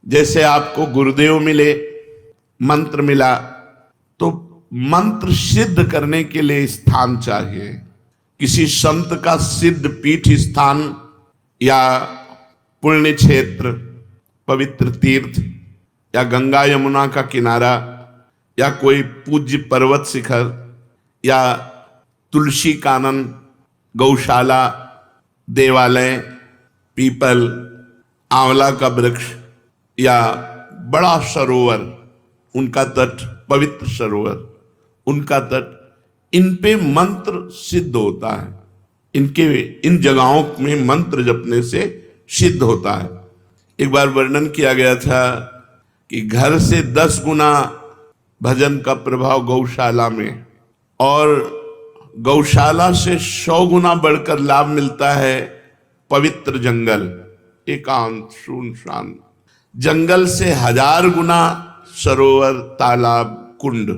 जैसे आपको गुरुदेव मिले, मंत्र मिला, तो मंत्र सिद्ध करने के लिए स्थान चाहिए। किसी संत का सिद्ध पीठ स्थान या पुण्य क्षेत्र, पवित्र तीर्थ या गंगा यमुना का किनारा या कोई पूज्य पर्वत शिखर या तुलसी कानन, गौशाला, देवालय, पीपल, आंवला का वृक्ष या बड़ा सरोवर, उनका तट, पवित्र सरोवर, उनका तट, इन पे मंत्र सिद्ध होता है। इन जगहों में मंत्र जपने से सिद्ध होता है। एक बार वर्णन किया गया था कि घर से 10 गुना भजन का प्रभाव गौशाला में, और गौशाला से 100 गुना बढ़कर लाभ मिलता है पवित्र जंगल, एकांत सुनसान जंगल से 1000 गुना सरोवर, तालाब, कुंड,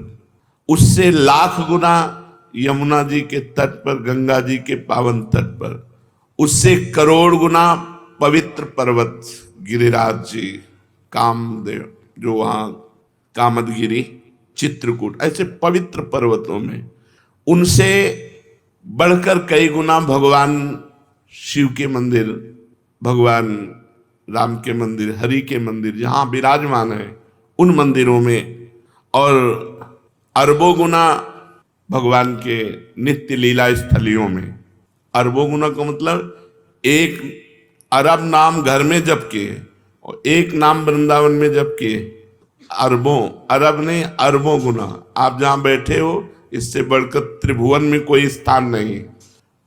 उससे 1,00,000 गुना यमुना जी के तट पर, गंगा जी के पावन तट पर, उससे 1 करोड़ गुना पवित्र पर्वत, गिरिराज जी, कामदेव जो वहां कामदगिरी, चित्रकूट, ऐसे पवित्र पर्वतों में, उनसे बढ़कर कई गुना भगवान शिव के मंदिर, भगवान राम के मंदिर, हरि के मंदिर जहां विराजमान है उन मंदिरों में, और अरबों गुना भगवान के नित्य लीला स्थलियों में। अरबों गुना का मतलब 1 अरब नाम घर में जप के और 1 नाम वृंदावन में जप के, अरबों, अरब नहीं, अरबों गुना। आप जहां बैठे हो इससे बढ़कर त्रिभुवन में कोई स्थान नहीं।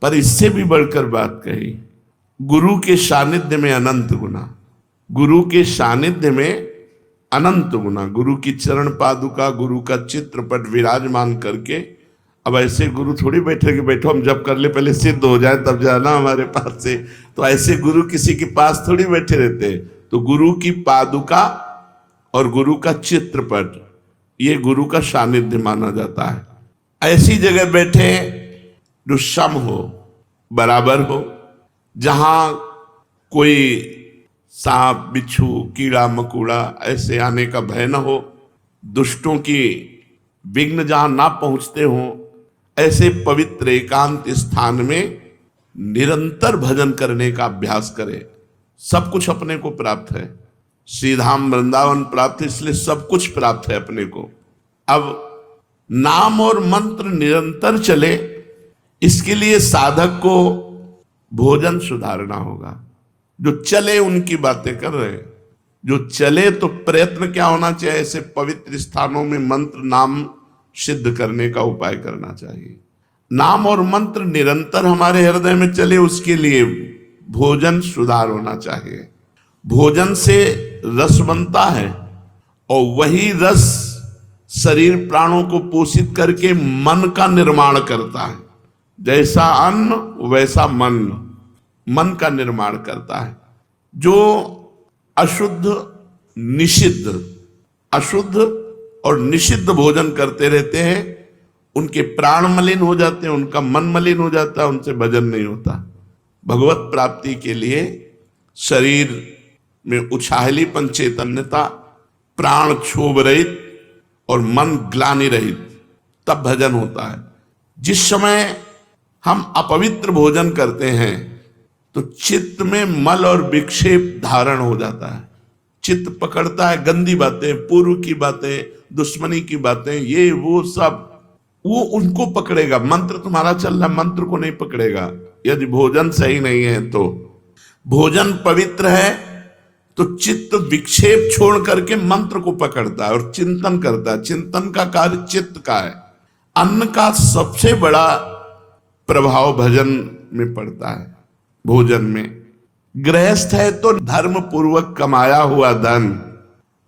पर इससे भी बढ़कर बात कही, गुरु के सानिध्य में अनंत गुना, गुरु के सानिध्य में अनंत गुना, गुरु की चरण पादुका, गुरु का चित्रपट विराजमान करके। अब ऐसे गुरु थोड़ी बैठे कि बैठो हम जब कर ले, पहले सिद्ध हो जाए तब जाना हमारे पास से, तो ऐसे गुरु किसी के पास थोड़ी बैठे रहते हैं। तो गुरु की पादुका और गुरु का चित्रपट, ये गुरु का सानिध्य माना जाता है। ऐसी जगह बैठे जो सम हो, बराबर हो, जहां कोई सांप, बिच्छू, कीड़ा मकोड़ा ऐसे आने का भय न हो, दुष्टों की विघ्न जहां ना पहुंचते हों, ऐसे पवित्र एकांत स्थान में निरंतर भजन करने का अभ्यास करें। सब कुछ अपने को प्राप्त है, श्रीधाम वृंदावन प्राप्त है, इसलिए सब कुछ प्राप्त है अपने को। अब नाम और मंत्र निरंतर चले, इसके लिए साधक को भोजन सुधारना होगा। जो चले उनकी बातें कर रहे हैं, जो चले तो प्रयत्न क्या होना चाहिए, ऐसे पवित्र स्थानों में मंत्र नाम सिद्ध करने का उपाय करना चाहिए। नाम और मंत्र निरंतर हमारे हृदय में चले, उसके लिए भोजन सुधार होना चाहिए। भोजन से रस बनता है और वही रस शरीर प्राणों को पोषित करके मन का निर्माण करता है। जैसा अन्न वैसा मन, मन का निर्माण करता है। जो अशुद्ध निषिद्ध, अशुद्ध और निषिद्ध भोजन करते रहते हैं, उनके प्राण मलिन हो जाते हैं, उनका मन मलिन हो जाता है, उनसे भजन नहीं होता। भगवत प्राप्ति के लिए शरीर में उछाहलीपन, चैतन्यता, प्राण क्षोभ रहित और मन ग्लानि रहित, तब भजन होता है। जिस समय हम अपवित्र भोजन करते हैं तो चित्त में मल और विक्षेप धारण हो जाता है। चित्त पकड़ता है गंदी बातें, पूर्व की बातें, दुश्मनी की बातें, ये वो सब, वो उनको पकड़ेगा। मंत्र तुम्हारा चल रहा, मंत्र को नहीं पकड़ेगा यदि भोजन सही नहीं है। तो भोजन पवित्र है तो चित्त विक्षेप छोड़ करके मंत्र को पकड़ता है और चिंतन करता है। चिंतन का कार्य चित्त का है। अन्न का सबसे बड़ा प्रभाव भजन में पड़ता है। भोजन में गृहस्थ है तो धर्म पूर्वक कमाया हुआ धन,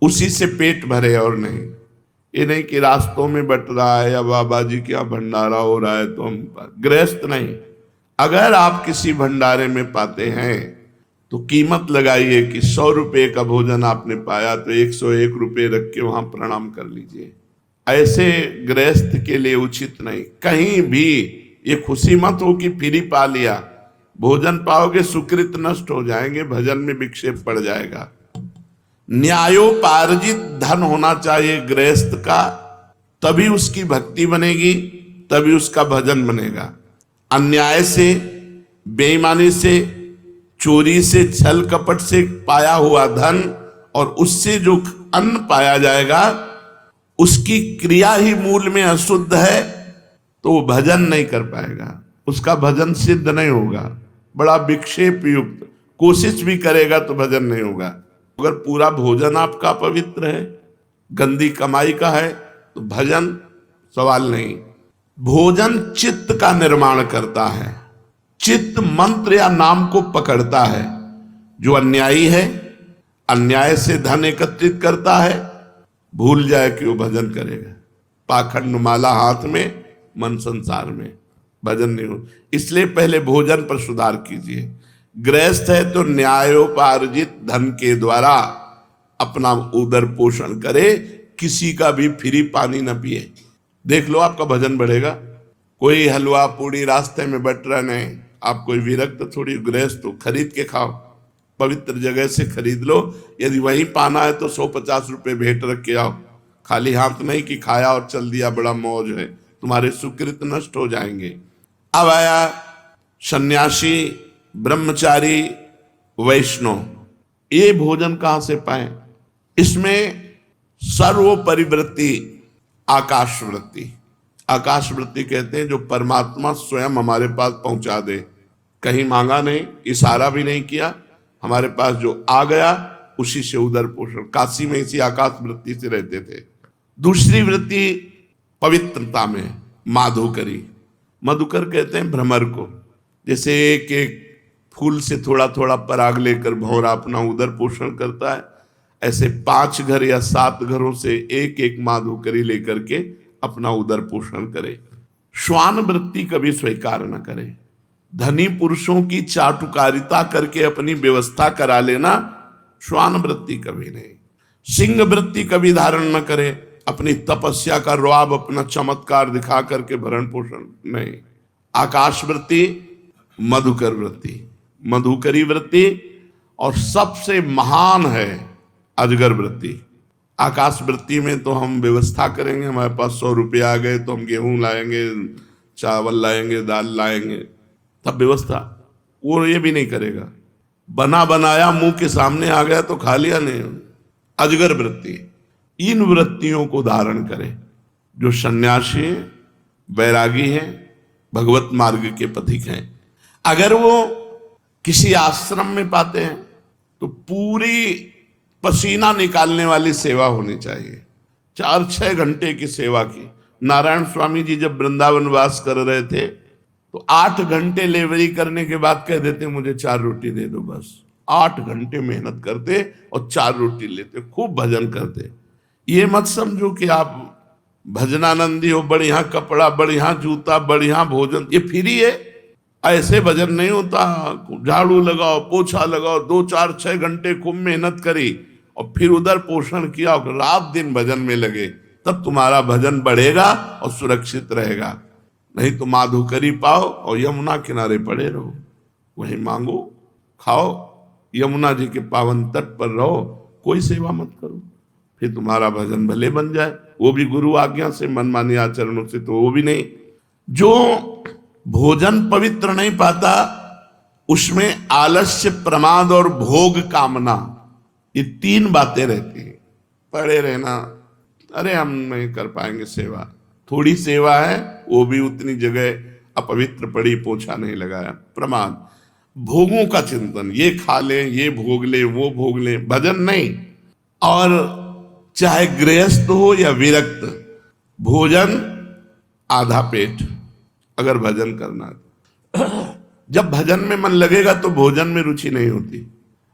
उसी से पेट भरे और नहीं। ये नहीं कि रास्तों में बट रहा है या बाबा जी क्या भंडारा हो रहा है तो हम, गृहस्थ नहीं। अगर आप किसी भंडारे में पाते हैं तो कीमत लगाइए कि 100 रुपये का भोजन आपने पाया तो 101 रुपये रख के वहां प्रणाम कर लीजिए। ऐसे गृहस्थ के लिए उचित नहीं। कहीं भी ये खुशी मत हो कि फ्री पा लिया। भोजन पाओगे सुकृत नष्ट हो जाएंगे, भजन में विक्षेप पड़ जाएगा। न्यायोपार्जित धन होना चाहिए गृहस्थ का, तभी उसकी भक्ति बनेगी, तभी उसका भजन बनेगा। अन्याय से, बेईमानी से, चोरी से, छल कपट से पाया हुआ धन और उससे जो अन्न पाया जाएगा, उसकी क्रिया ही मूल में अशुद्ध है, तो वो भजन नहीं कर पाएगा, उसका भजन सिद्ध नहीं होगा। बड़ा विक्षेप युक्त कोशिश भी करेगा तो भजन नहीं होगा। अगर पूरा भोजन आपका पवित्र है, गंदी कमाई का है, तो भजन सवाल नहीं। भोजन चित्त का निर्माण करता है, चित्त मंत्र या नाम को पकड़ता है। जो अन्यायी है, अन्याय से धन एकत्रित करता है, भूल जाए कि वो भजन करेगा। पाखंड माला हाथ में, मन संसार में, भजन नहीं हो। इसलिए पहले भोजन पर सुधार कीजिए। गृहस्थ है तो न्यायोपार्जित धन के द्वारा अपना उदर पोषण करे, किसी का भी फ्री पानी न पिए। देख लो आपका भजन बढ़ेगा। कोई हलवा पूड़ी रास्ते में बट रहा नहीं, आप कोई विरक्त थोड़ी गृहस्थ हो, खरीद के खाओ, पवित्र जगह से खरीद लो। यदि वहीं पाना है तो 150 रुपये भेंट रख के आओ, खाली हाथ नहीं कि खाया और चल दिया, बड़ा मौज है, तुम्हारे सुकृत नष्ट हो जाएंगे। अब आया सन्यासी, ब्रह्मचारी, वैष्णव। ये भोजन कहां से पाए? इसमें सर्वोपरिवृत्ति आकाश वृत्ति। आकाश वृत्ति कहते हैं जो परमात्मा स्वयं हमारे पास पहुंचा दे, कहीं मांगा नहीं, इशारा भी नहीं किया, हमारे पास जो आ गया उसी से उदर पोषण। काशी में इसी आकाश वृत्ति से रहते थे। दूसरी वृत्ति पवित्रता में माधुकरी। मधुकर कहते हैं भ्रमर को। जैसे एक एक फूल से थोड़ा थोड़ा पराग लेकर भौरा अपना उदर पोषण करता है, ऐसे 5 घर या 7 घरों से एक एक माधुकरी लेकर के अपना उदर पोषण करे। श्वान वृत्ति कभी स्वीकार न करे। धनी पुरुषों की चाटुकारिता करके अपनी व्यवस्था करा लेना, श्वान वृत्ति कभी नहीं। सिंह वृत्ति कभी धारण न करे, अपनी तपस्या का रुआब, अपना चमत्कार दिखा करके भरण पोषण नहीं। आकाश वृत्ति, मधुकर वृत्ति, मधुकरी वृत्ति, और सबसे महान है अजगर वृत्ति। आकाश वृत्ति में तो हम व्यवस्था करेंगे, हमारे पास 100 रुपये आ गए तो हम गेहूं लाएंगे, चावल लाएंगे, दाल लाएंगे, तब व्यवस्था। वो ये भी नहीं करेगा, बना बनाया मुंह के सामने आ गया तो खा लिया नहीं। अजगर वृत्ति, इन वृत्तियों को धारण करें। जो सन्यासी हैं, वैरागी हैं, भगवत मार्ग के पथिक हैं, अगर वो किसी आश्रम में पाते हैं तो पूरी पसीना निकालने वाली सेवा होनी चाहिए। 4-6 घंटे की सेवा की। नारायण स्वामी जी जब वृंदावन वास कर रहे थे तो 8 घंटे लेबरी करने के बाद कह देते मुझे 4 रोटी दे दो बस। 8 घंटे मेहनत करते और 4 रोटी लेते, खूब भजन करते। ये मत समझो कि आप भजनानंदी हो, बढ़िया कपड़ा, बढ़िया जूता, बढ़िया भोजन, ये फ्री है। ऐसे भजन नहीं होता। झाड़ू लगाओ, पोछा लगाओ, 2-4-6 घंटे खूब मेहनत करी और फिर उधर पोषण किया, रात दिन भजन में लगे, तब तुम्हारा भजन बढ़ेगा और सुरक्षित रहेगा। नहीं तो माधुकरी पाओ और यमुना किनारे पड़े रहो, वहीं मांगो, खाओ, यमुना जी के पावन तट पर रहो, कोई सेवा मत करो, फिर तुम्हारा भजन भले बन जाए। वो भी गुरु आज्ञा से, मनमानी आचरणों से तो वो भी नहीं। जो भोजन पवित्र नहीं पाता उसमें आलस्य, प्रमाद और भोग कामना, ये 3 बातें रहती हैं। पड़े रहना, अरे हम नहीं कर पाएंगे सेवा, थोड़ी सेवा है वो भी उतनी जगह अपवित्र पड़ी, पोछा नहीं लगाया। प्रमाद, भोगों का चिंतन, ये खा ले, ये भोग ले, वो भोग ले, भजन नहीं। और चाहे गृहस्थ हो या विरक्त, भोजन आधा पेट अगर भजन करना है। जब भजन में मन लगेगा तो भोजन में रुचि नहीं होती।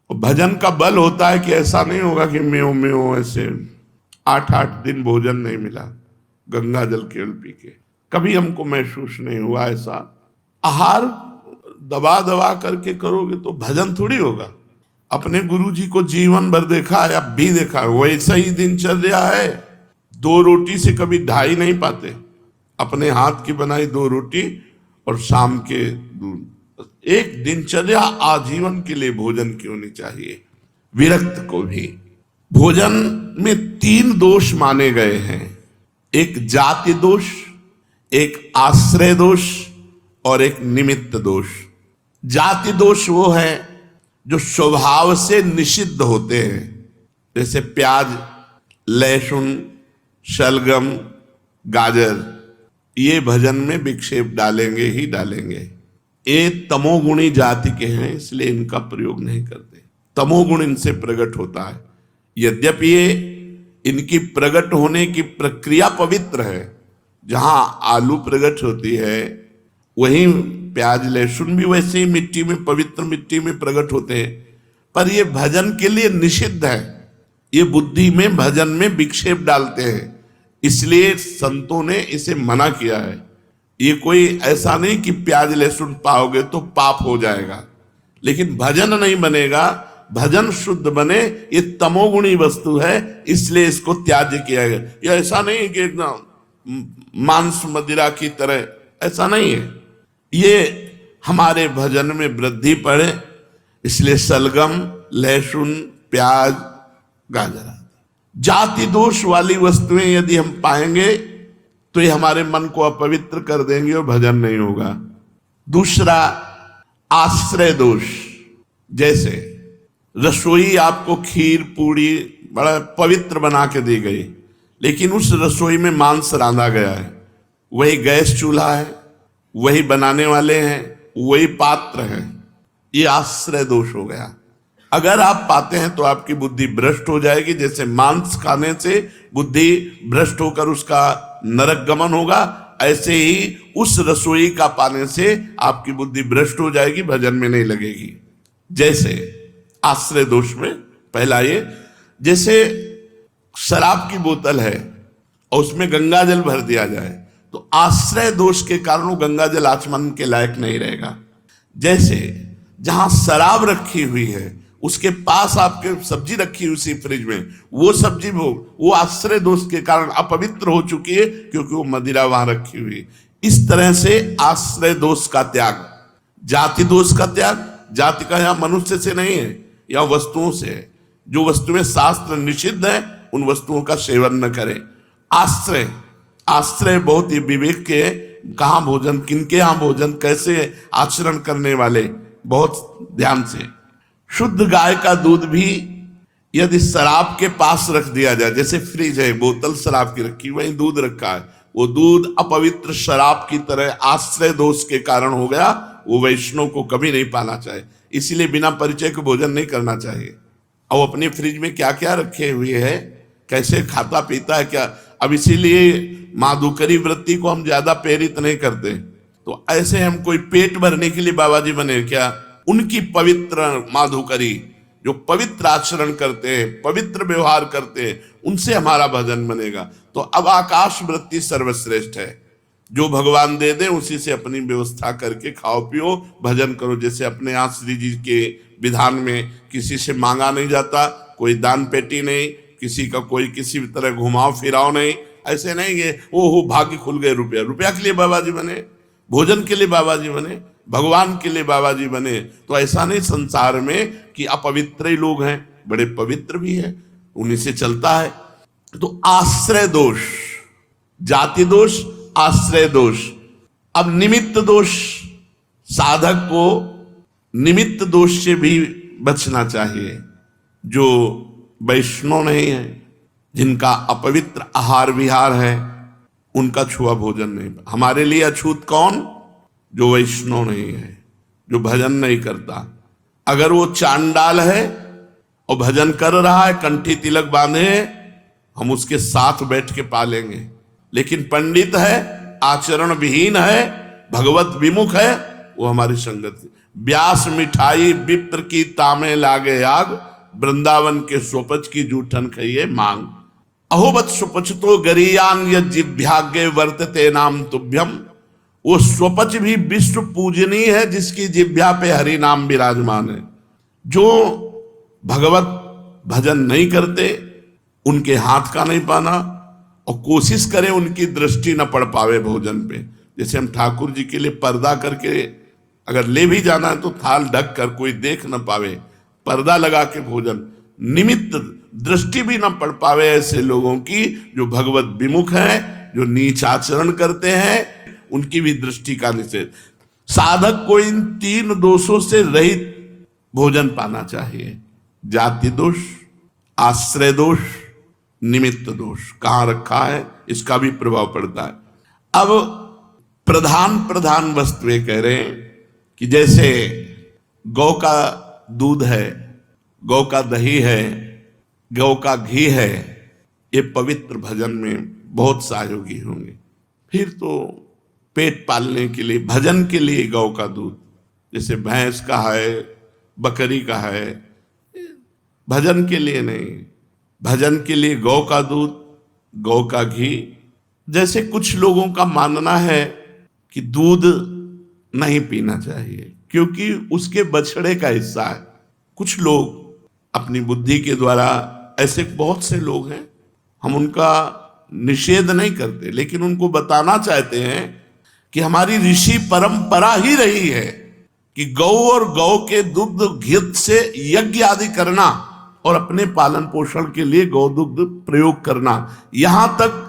और भजन का बल होता है कि ऐसा नहीं होगा कि म्यो म्यो ऐसे 8-8 दिन भोजन नहीं मिला, गंगा जल केवल पी के, कभी हमको महसूस नहीं हुआ ऐसा। आहार दबा दबा करके करोगे तो भजन थोड़ी होगा। अपने गुरु जी को जीवन भर देखा है, अब भी देखा है, वैसा ही दिनचर्या है। 2 रोटी से कभी 2.5 नहीं पाते। अपने हाथ की बनाई 2 रोटी और शाम के दूध। एक दिनचर्या आजीवन के लिए भोजन की होनी चाहिए। विरक्त को भी भोजन में 3 दोष माने गए हैं, एक जाति दोष, एक आश्रय दोष और एक निमित्त दोष। जाति दोष वो है जो स्वभाव से निषिद्ध होते हैं, जैसे प्याज, लहसुन, शलगम, गाजर, ये भजन में विक्षेप डालेंगे ही डालेंगे। ये तमोगुणी जाति के हैं, इसलिए इनका प्रयोग नहीं करते। तमोगुण इनसे प्रकट होता है। यद्यपि ये इनकी प्रकट होने की प्रक्रिया पवित्र है, जहां आलू प्रकट होती है वहीं प्याज लहसुन भी वैसे ही मिट्टी में, पवित्र मिट्टी में प्रकट होते हैं, पर ये भजन के लिए निषिद्ध है। ये बुद्धि में, भजन में विक्षेप डालते हैं, इसलिए संतों ने इसे मना किया है। ये कोई ऐसा नहीं कि प्याज लहसुन पाओगे तो पाप हो जाएगा, लेकिन भजन नहीं बनेगा। भजन शुद्ध बने, ये तमोगुणी वस्तु है, इसलिए इसको त्याज्य किया गया। ये ऐसा नहीं कि एकदम मांस मदिरा की तरह, ऐसा नहीं है। ये हमारे भजन में वृद्धि पड़े, इसलिए सलगम, लहसुन, प्याज, गाजर। जाति दोष वाली वस्तुएं यदि हम पाएंगे तो ये हमारे मन को अपवित्र कर देंगे और भजन नहीं होगा। दूसरा, आश्रय दोष। जैसे रसोई आपको खीर पूड़ी बड़ा पवित्र बना के दी गई, लेकिन उस रसोई में मांस रांधा गया है, वही गैस चूल्हा है, वही बनाने वाले हैं, वही पात्र है, ये आश्रय दोष हो गया। अगर आप पाते हैं तो आपकी बुद्धि भ्रष्ट हो जाएगी। जैसे मांस खाने से बुद्धि भ्रष्ट होकर उसका नरक गमन होगा, ऐसे ही उस रसोई का पाने से आपकी बुद्धि भ्रष्ट हो जाएगी, भजन में नहीं लगेगी। जैसे आश्रय दोष में पहला ये, जैसे शराब की बोतल है और उसमें गंगा जल भर दिया जाए तो आश्रय दोष के कारण वो गंगा जल आचमन के लायक नहीं रहेगा। जैसे जहां शराब रखी हुई है उसके पास आपके सब्जी रखी हुई उसी फ्रिज में, वो सब्जी वो आश्रय दोष के कारण अपवित्र हो चुकी है, क्योंकि वो मदिरा वहां रखी हुई। इस तरह से आश्रय दोष का त्याग, जाति दोष का त्याग। जाति का यहां मनुष्य से नहीं है, या वस्तुओं से है। जो वस्तुएं शास्त्र निषिद्ध है उन वस्तुओं का सेवन न करें। आश्रय, आश्रय बहुत ही विवेक के, कहां भोजन, किनके यहां भोजन, कैसे आचरण करने वाले, बहुत ध्यान से। शुद्ध गाय का दूध भी यदि शराब के पास रख दिया जाए, जैसे फ्रिज है, बोतल शराब की रखी, वहीं दूध रखा है, वो दूध अपवित्र शराब की तरह आश्रय दोष के कारण हो गया, वो वैष्णव को कभी नहीं पाना चाहिए। इसीलिए बिना परिचय के भोजन नहीं करना चाहिए। और अपने फ्रिज में क्या क्या रखे हुए है, कैसे खाता पीता है क्या। अब इसीलिए माधुकरी वृत्ति को हम ज्यादा प्रेरित नहीं करते। तो ऐसे हम कोई पेट भरने के लिए बाबा जी बने क्या? उनकी पवित्र माधुकरी, जो पवित्र आचरण करते हैं, पवित्र व्यवहार करते हैं, उनसे हमारा भजन बनेगा। तो अब आकाश वृत्ति सर्वश्रेष्ठ है, जो भगवान दे दे उसी से अपनी व्यवस्था करके खाओ पियो, भजन करो। जैसे अपने यहाँ श्री जी के विधान में किसी से मांगा नहीं जाता, कोई दान पेटी नहीं, किसी का कोई किसी तरह घुमाओ फिराओ नहीं। ऐसे नहीं है ओहो भाग्य खुल गए, रुपया रुपया के लिए बाबा जी बने, भोजन के लिए बाबा जी बने, भगवान के लिए बाबा जी बने। तो ऐसा नहीं संसार में कि अपवित्र ही लोग हैं, बड़े पवित्र भी हैं, उन्हीं से चलता है। तो आश्रय दोष, जाति दोष, आश्रय दोष। अब निमित्त दोष, साधक को निमित्त दोष से भी बचना चाहिए। जो वैष्णव नहीं है, जिनका अपवित्र आहार विहार है, उनका छुआ भोजन नहीं। हमारे लिए अछूत कौन? जो वैष्णव नहीं है, जो भजन नहीं करता। अगर वो चांडाल है और भजन कर रहा है, कंठी तिलक बांधे, हम उसके साथ बैठ के पालेंगे। लेकिन पंडित है, आचरण विहीन है, भगवत विमुख है, वो हमारी संगति। व्यास मिठाई विप्र की तामे लागे आग, वृंदावन के स्वपच की जूठन खाइए मांग। अहोबत स्वपच तो गरियान यज्जिभ्याग्य वर्तते नाम तुभ्यम। वो स्वपच भी विश्व पूजनीय है, जिसकी जिभ्या पे हरि नाम विराजमान है। जो भगवत भजन नहीं करते, उनके हाथ का नहीं पाना, और कोशिश करें उनकी दृष्टि न पड़ पावे भोजन पे। जैसे हम ठाकुर जी के लिए पर्दा करके अगर ले भी जाना है तो थाल ढक कर कोई देख न पावे, पर्दा लगा के भोजन। निमित्त दृष्टि भी न पड़ पावे ऐसे लोगों की जो भगवत विमुख हैं, जो नीच आचरण करते हैं, उनकी भी दृष्टि का निषेध। साधक को इन 3 दोषों से रहित भोजन पाना चाहिए। जाति दोष, आश्रय दोष, निमित्त दोष कहां रखा है इसका भी प्रभाव पड़ता है। अब प्रधान वस्तुएं कह रहे हैं कि जैसे गौ का दूध है, गौ का दही है, गौ का घी है, ये पवित्र भजन में बहुत सहयोगी होंगे। फिर तो पेट पालने के लिए, भजन के लिए गौ का दूध, जैसे भैंस का है, बकरी का है, भजन के लिए नहीं। भजन के लिए गौ का दूध, गौ का घी। जैसे कुछ लोगों का मानना है कि दूध नहीं पीना चाहिए क्योंकि उसके बछड़े का हिस्सा है। कुछ लोग अपनी बुद्धि के द्वारा, ऐसे बहुत से लोग हैं, हम उनका निषेध नहीं करते, लेकिन उनको बताना चाहते हैं कि हमारी ऋषि परंपरा ही रही है कि गौ और गौ के दुग्ध घी से यज्ञ आदि करना और अपने पालन पोषण के लिए गौ दुग्ध प्रयोग करना। यहां तक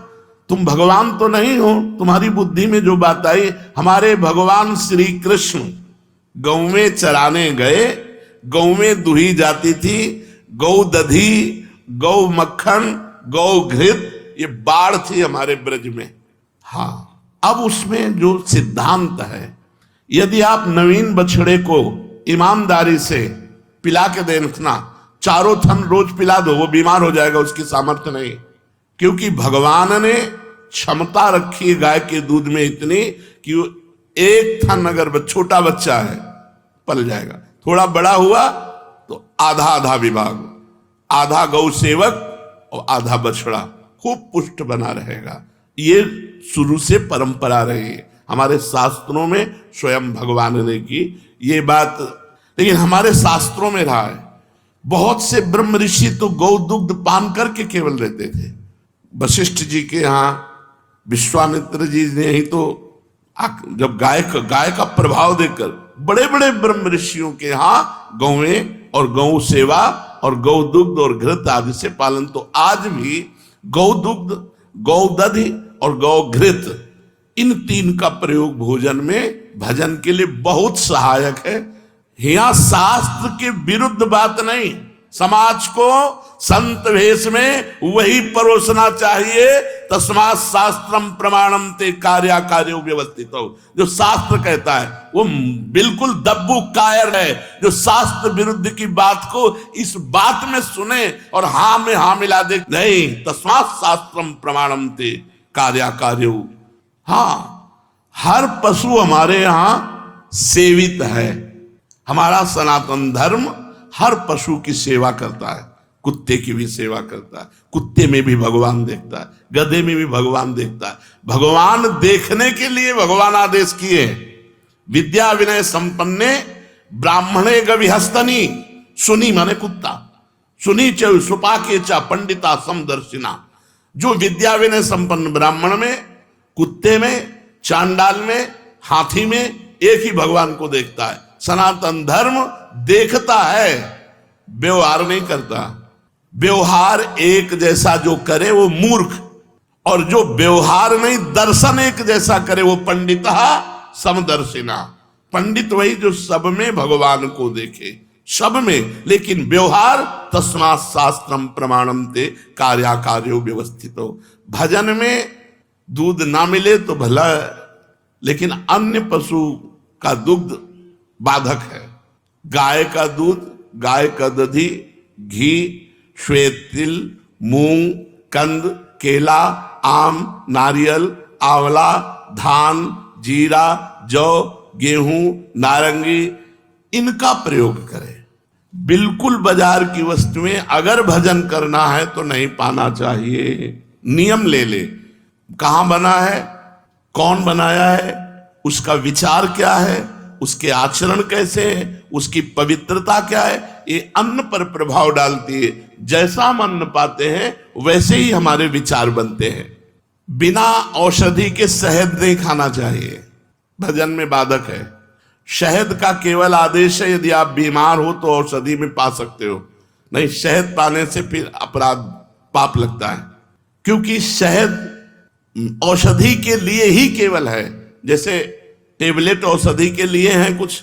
तुम भगवान तो नहीं हो, तुम्हारी बुद्धि में जो बात आई, हमारे भगवान श्री कृष्ण गौ में चराने गए, गौ में दुही जाती थी, गौ दधी, गौ मक्खन, गौ घृत, ये बाढ़ थी हमारे ब्रज में। हाँ, अब उसमें जो सिद्धांत है, यदि आप नवीन बछड़े को ईमानदारी से पिला के देखना, चारों थन रोज पिला दो, वो बीमार हो जाएगा, उसकी सामर्थ्य नहीं। क्योंकि भगवान ने क्षमता रखी है गाय के दूध में इतनी कि वो एक थन अगर छोटा बच्चा है पल जाएगा, थोड़ा बड़ा हुआ तो आधा आधा विभाग, आधा गौ सेवक और आधा बछड़ा, खूब पुष्ट बना रहेगा। ये शुरू से परंपरा रही है हमारे शास्त्रों में, स्वयं भगवान ने की ये बात। लेकिन हमारे शास्त्रों में रहा है, बहुत से ब्रह्म ऋषि तो गौ दुग्ध पान करके केवल रहते थे। वशिष्ठ जी के यहाँ विश्वामित्र जी ने ही तो जब गाय का प्रभाव देखकर बड़े बड़े ब्रह्म ऋषियों के यहाँ गौएं और गौ सेवा और गौ दुग्ध और घृत आदि से पालन। तो आज भी गौ दुग्ध, गौ दधि और गौ घृत, इन 3 का प्रयोग भोजन में भजन के लिए बहुत सहायक है। यहाँ शास्त्र के विरुद्ध बात नहीं, समाज को संत वेश में वही परोसना चाहिए। तस्मात् शास्त्रम प्रमाणम ते कार्याकार्यो व्यवस्थित हो, जो शास्त्र कहता है वो बिल्कुल दब्बू कायर है, जो शास्त्र विरुद्ध की बात को इस बात में सुने और हाँ में हाँ मिला दे। नहीं, तस्मात् शास्त्रम प्रमाणम ते कार्याकार्यो। हाँ, हर पशु हमारे यहां सेवित है। हमारा सनातन धर्म हर पशु की सेवा करता है, कुत्ते की भी सेवा करता है। कुत्ते में भी भगवान देखता है, गधे में भी भगवान देखता है। भगवान देखने के लिए भगवान आदेश किए, विद्या विनय संपन्ने ब्राह्मणे गविहस्तनी, सुनी माने कुत्ता, सुनी च सुपाके च पंडिता समदर्शिना। जो विद्या विनय संपन्न ब्राह्मण में, कुत्ते में, चांडाल में, हाथी में एक ही भगवान को देखता है। सनातन धर्म देखता है, व्यवहार नहीं करता। व्यवहार एक जैसा जो करे वो मूर्ख, और जो व्यवहार नहीं दर्शन एक जैसा करे वो पंडिता समदर्शिना। पंडित वही जो सब में भगवान को देखे, सब में, लेकिन व्यवहार तस्मात् शास्त्रम प्रमाणम ते कार्याकार्यो व्यवस्थितो। भजन में दूध ना मिले तो भला, लेकिन अन्य पशु का दुग्ध बाधक है। गाय का दूध, गाय का दधी, घी, श्वेत तिल, मूंग, कंद, केला, आम, नारियल, आंवला, धान, जीरा, जौ, गेहूं, नारंगी, इनका प्रयोग करें। बिल्कुल बाजार की वस्तुएं अगर भजन करना है तो नहीं पाना चाहिए। नियम ले ले, कहां बना है, कौन बनाया है, उसका विचार क्या है, उसके आचरण कैसे है, उसकी पवित्रता क्या है, ये अन्न पर प्रभाव डालती है। जैसा हम अन्न पाते हैं वैसे ही हमारे विचार बनते हैं। बिना औषधि के शहद नहीं खाना चाहिए, भजन में बाधक है। शहद का केवल आदेश है यदि आप बीमार हो तो औषधि में पा सकते हो, नहीं, शहद पाने से फिर अपराध पाप लगता है, क्योंकि शहद औषधि के लिए ही केवल है। जैसे टेबलेट औषधि के लिए हैं कुछ,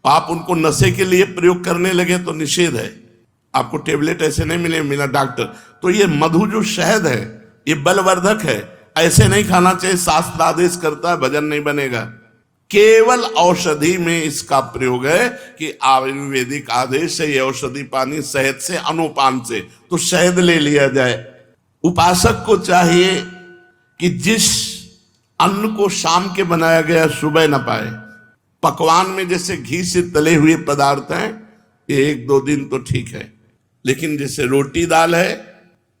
आप उनको नशे के लिए प्रयोग करने लगे तो निषेध है। आपको टेबलेट ऐसे नहीं मिला डॉक्टर। तो ये मधु जो शहद है ये बलवर्धक है, ऐसे नहीं खाना चाहिए, शास्त्र आदेश करता है, भजन नहीं बनेगा। केवल औषधि में इसका प्रयोग है कि आयुर्वेदिक आदेश है ये औषधि पानी शहद से, अनुपान से, तो शहद ले लिया जाए। उपासक को चाहिए कि जिस अन्न को शाम के बनाया गया सुबह न पाए। पकवान में जैसे घी से तले हुए पदार्थ हैं ये 1-2 दिन तो ठीक है, लेकिन जैसे रोटी दाल है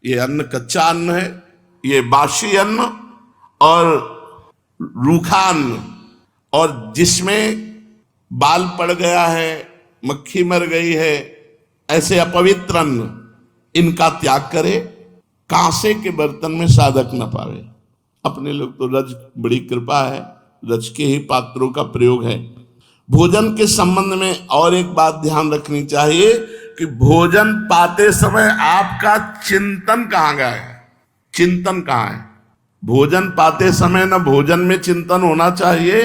ये अन्न कच्चा अन्न है, ये बासी अन्न और रूखा अन्न, और जिसमें बाल पड़ गया है, मक्खी मर गई है, ऐसे अपवित्र अन्न, इनका त्याग करे। कांसे के बर्तन में साधक न पावे। अपने लोग तो रज, बड़ी कृपा है, रज के ही पात्रों का प्रयोग है। भोजन के संबंध में और एक बात ध्यान रखनी चाहिए कि भोजन पाते समय आपका चिंतन कहाँ गया है, चिंतन कहाँ है। भोजन पाते समय न भोजन में चिंतन होना चाहिए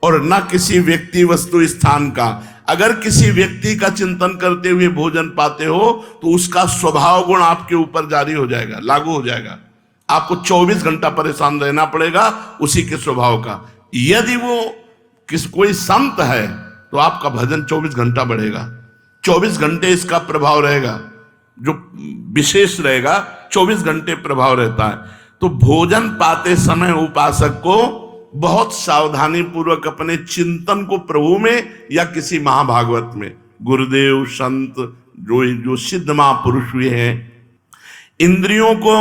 और न किसी व्यक्ति वस्तु स्थान का। अगर किसी व्यक्ति का चिंतन करते हुए भोजन पाते हो तो उसका स्वभाव गुण आपके ऊपर जारी हो जाएगा, लागू हो जाएगा। आपको 24 घंटा परेशान रहना पड़ेगा उसी के स्वभाव का। यदि वो कोई संत है तो आपका भजन 24 घंटा बढ़ेगा, 24 घंटे इसका प्रभाव रहेगा, जो विशेष रहेगा 24 घंटे प्रभाव रहता है। तो भोजन पाते समय उपासक को बहुत सावधानी पूर्वक अपने चिंतन को प्रभु में या किसी महाभागवत में, गुरुदेव संत जो सिद्ध महापुरुष हुए हैं, इंद्रियों को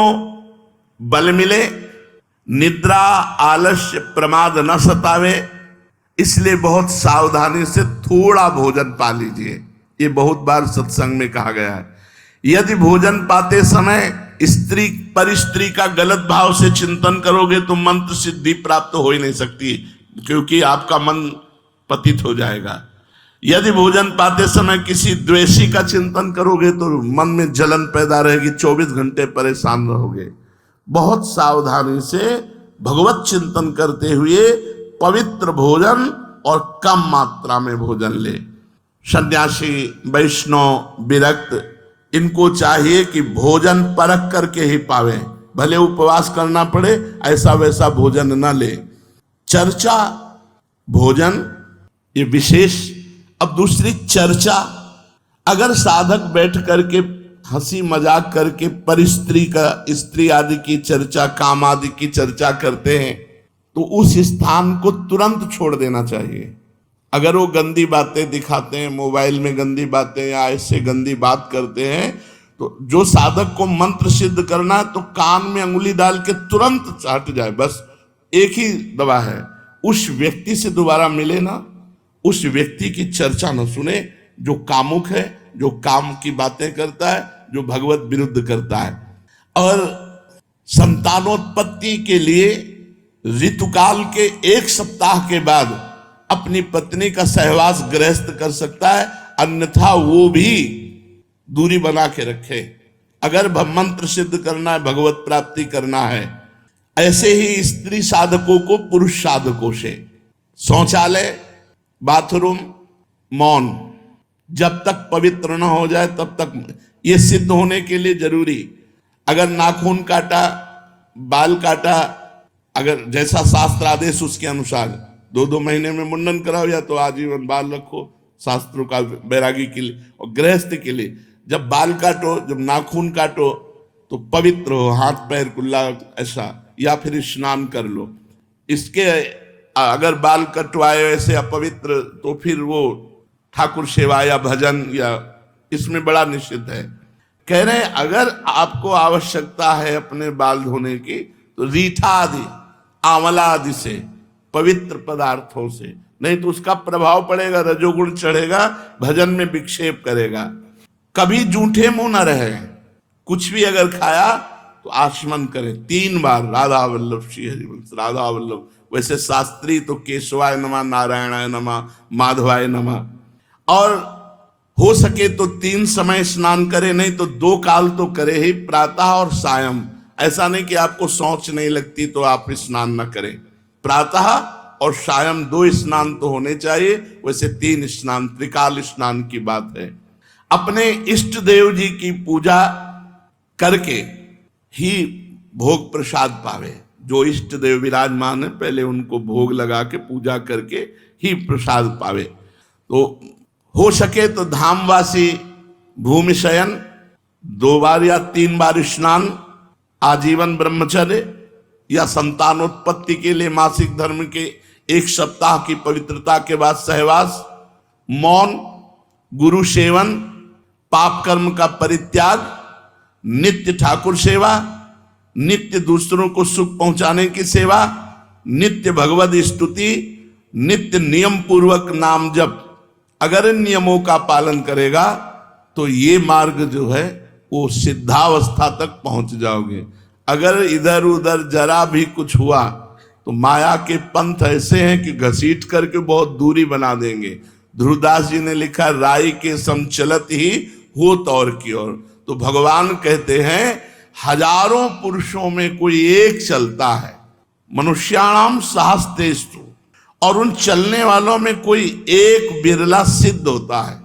बल मिले, निद्रा आलस्य प्रमाद न सतावे, इसलिए बहुत सावधानी से थोड़ा भोजन पा लीजिए। ये बहुत बार सत्संग में कहा गया है। यदि भोजन पाते समय स्त्री परिस्त्री का गलत भाव से चिंतन करोगे तो मंत्र सिद्धि प्राप्त हो ही नहीं सकती, क्योंकि आपका मन पतित हो जाएगा। यदि भोजन पाते समय किसी द्वेषी का चिंतन करोगे तो मन में जलन पैदा रहेगी, 24 घंटे परेशान रहोगे। बहुत सावधानी से भगवत चिंतन करते हुए पवित्र भोजन और कम मात्रा में भोजन ले। सन्यासी, वैष्णव, विरक्त, इनको चाहिए कि भोजन परख करके ही पावे, भले उपवास करना पड़े, ऐसा वैसा भोजन न ले। चर्चा भोजन ये विशेष। अब दूसरी चर्चा, अगर साधक बैठ करके हंसी मजाक करके परिस्त्री का, स्त्री आदि की चर्चा, काम आदि की चर्चा करते हैं तो उस स्थान को तुरंत छोड़ देना चाहिए। अगर वो गंदी बातें दिखाते हैं, मोबाइल में गंदी बातें या ऐसे गंदी बात करते हैं, तो जो साधक को मंत्र सिद्ध करना है तो कान में अंगुली डाल के तुरंत हट जाए। बस एक ही दवा है, उस व्यक्ति से दोबारा मिले ना, उस व्यक्ति की चर्चा न सुने जो कामुक है, जो काम की बातें करता है, जो भगवत विरुद्ध करता है। और संतानोत्पत्ति के लिए ऋतुकाल के 1 सप्ताह के बाद अपनी पत्नी का सहवास गृहस्थ कर सकता है, अन्यथा वो भी दूरी बना के रखे। अगर मंत्र सिद्ध करना है, भगवत प्राप्ति करना है। ऐसे ही स्त्री साधकों को पुरुष साधकों से शौचालय, बाथरूम, मौन जब तक पवित्र न हो जाए तब तक, ये सिद्ध होने के लिए जरूरी। अगर नाखून काटा, बाल काटा, अगर जैसा शास्त्र आदेश उसके अनुसार 2-2 महीने में मुंडन कराओ या तो आजीवन बाल रखो, शास्त्रों का बैरागी के लिए। और गृहस्थ के लिए जब बाल काटो, जब नाखून काटो तो पवित्र हो, हाथ पैर कुल्ला ऐसा, या फिर स्नान कर लो। इसके अगर बाल कटवाए ऐसे अपवित्र तो फिर वो ठाकुर सेवा या भजन या इसमें बड़ा निषिद्ध है। कह रहे हैं अगर आपको आवश्यकता है अपने बाल धोने की तो रीठा आदि, आंवला आदि से, पवित्र पदार्थों से, नहीं तो उसका प्रभाव पड़ेगा, रजोगुण चढ़ेगा, भजन में विक्षेप करेगा। कभी जूठे मुंह न रहे, कुछ भी अगर खाया तो आचमन करें 3 बार, राधा वल्लभ श्री हरिवंश, राधा वल्लभ। वैसे शास्त्री तो केशवाय नमः, नारायणाय नमः, माधवाय नमः। और हो सके तो 3 समय स्नान करे, नहीं तो 2 काल तो करे ही, प्रातः और सायं। ऐसा नहीं कि आपको शौच नहीं लगती तो आप स्नान न करें। प्रातः और सायं 2 स्नान तो होने चाहिए। वैसे 3 स्नान, त्रिकाल स्नान की बात है। अपने इष्ट देव जी की पूजा करके ही भोग प्रसाद पावे। जो इष्ट देव विराजमान है पहले उनको भोग लगा के पूजा करके ही प्रसाद पावे। तो हो सके तो धामवासी भूमि शयन 2 बार या 3 बार स्नान, आजीवन ब्रह्मचर्य या संतानोत्पत्ति के लिए मासिक धर्म के 1 सप्ताह की पवित्रता के बाद सहवास, मौन, गुरु सेवन, पाप कर्म का परित्याग, नित्य ठाकुर सेवा, नित्य दूसरों को सुख पहुंचाने की सेवा, नित्य भगवद स्तुति, नित्य नियम पूर्वक नाम जप। अगर इन नियमों का पालन करेगा तो ये मार्ग जो है वो सिद्धावस्था तक पहुंच जाओगे। अगर इधर उधर जरा भी कुछ हुआ तो माया के पंथ ऐसे हैं कि घसीट करके बहुत दूरी बना देंगे। ध्रुवदास जी ने लिखा, राई के सम चलत ही होत और की ओर। तो भगवान कहते हैं हजारों पुरुषों में कोई एक चलता है, मनुष्याणाम सहस्तेषु, और उन चलने वालों में कोई एक बिरला सिद्ध होता है,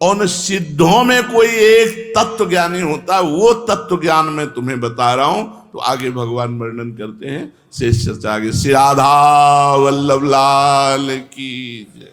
और उन सिद्धों में कोई एक तत्व ज्ञानी होता है। वो तत्व ज्ञान मैं तुम्हें बता रहा हूं। तो आगे भगवान वर्णन करते हैं शेष चर्चा आगे। श्री राधा वल्लभ लाल की जय।